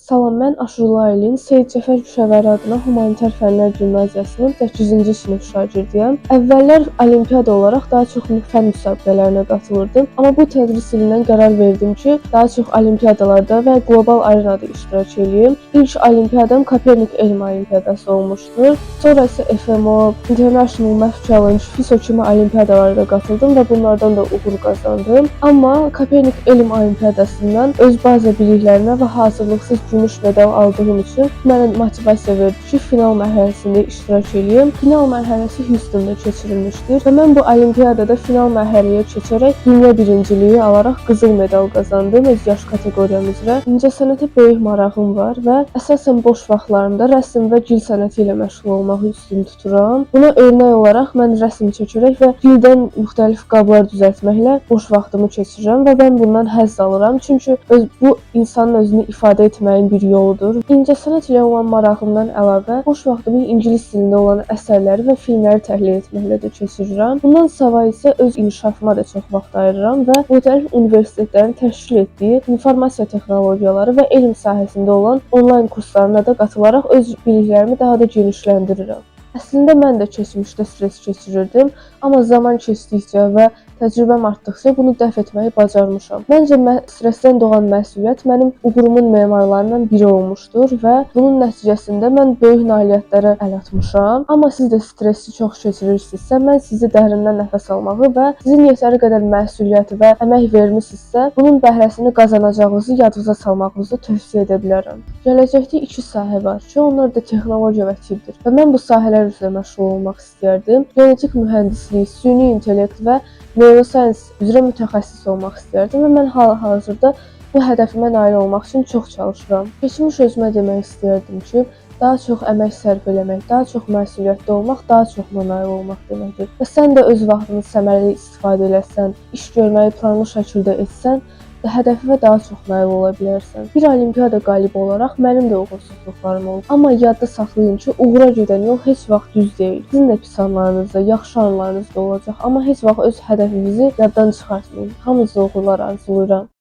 Salam, mən Aşura Aylin Seyid Cəfər Küşəvəri adına Humanitar Fənlər Gimnaziyasının 8-ci sinif şagirdiyəm. Əvvəllər olimpiyada olaraq daha çox fən müsabiqələrinə qatılırdım, amma bu tədris ilindən qərar verdim ki, daha çox olimpiyadalarda və qlobal arenada iştirak edeyim. İlk olimpiyadam Kopernik Elm Olimpiyadası olmuşdur. Sonra isə FMO, International Math Challenge, FISO kimi olimpiyadalara qatıldım və bunlardan da uğur qazandım. Amma Kopernik Elm Olimpiyadasından öz baza biliklərimə və hazırlıqsız gümüş medal aldığım üçün mənə motivasiya verdi ki, final mərhələsində iştirak edeyim. Final mərhələsi Houstonda keçirilmişdir və mən bu olimpiyadada final mərhələyə keçərək dünya birinciliyi alaraq qızıl medal qazandım öz yaş kateqoriyam üzrə. İncəsənətə böyük marağım var və əsasən boş vaxtlarımda rəsm və gil sənəti ilə məşğul olmağı üstün tuturam. Buna örnək olaraq mən rəsm çəkərək və gildən müxtəlif qablar düzəltməklə boş vaxtımı keçirirəm və mən bundan həzz alıram, çünki bu insanın özünü ifadə etməyin bir yoludur. İncəsənət ilə olan marağımdan əlavə, boş vaxtımı ingilis dilində olan əsərləri və filmləri təhlil etməklə də keçirirəm. Bundan savayı isə öz inkişafıma da çox vaxt ayırıram və müxtəlif universitetlərin təşkil etdiyi informasiya texnologiyaları və elm sahəsində olan onlayn kurslarına da qatılaraq öz biliklərimi daha da genişləndirirəm. Əslində mən də keçmişdə stres keçirirdim, amma zaman keçdikcə və təcrübəm artdıqca bunu dəf etməyi bacarmışam. Məncə stressdən doğan məsuliyyət mənim uğurumun memarlarından biri olmuşdur və bunun nəticəsində mən böyük nailiyyətlərə əl atmışam. Amma siz də stressi çox keçirirsinizsə, mən sizi dərindən nəfəs almağı və sizin yetəri qədər məsuliyyəti və əmək vermisinizsə, bunun bəhrəsini qazanacağınızı yadınıza salmağınızı tövsiyə edə bilərəm. Gələcəkdə iki sahə var ki, onlar da texnologiya və tibbdir və mən bu sahələr üzrə məşğul olmaq istərdim. Genetik mühəndislik, süni intellekt və neuroscience üzrə mütəxəssis olmaq istərdim və mən hal-hazırda bu hədəfimə nail olmaq üçün çox çalışıram. Keçmiş özümə demək istərdim ki, daha çox əmək sərf eləmək, daha çox məsuliyyətli olmaq, daha çoxuna nail olmaq deməkdir. Və sən də öz vaxtını səmərəli istifadə eləsən, iş görməyi planlı şəkildə etsən, hədəfə daha çox nail ola bilərsən. Bir olimpiyada qalibi olaraq mənim də uğursuzluqlarım oldu. Amma yadda saxlayın ki, uğura gedən yol heç vaxt düz deyil. Sizin də pis anlarınız da, yaxşı anlarınız da olacaq. Amma heç vaxt öz hədəfinizi yaddan çıxartmayın. Hamınıza uğurlar arzulayıram.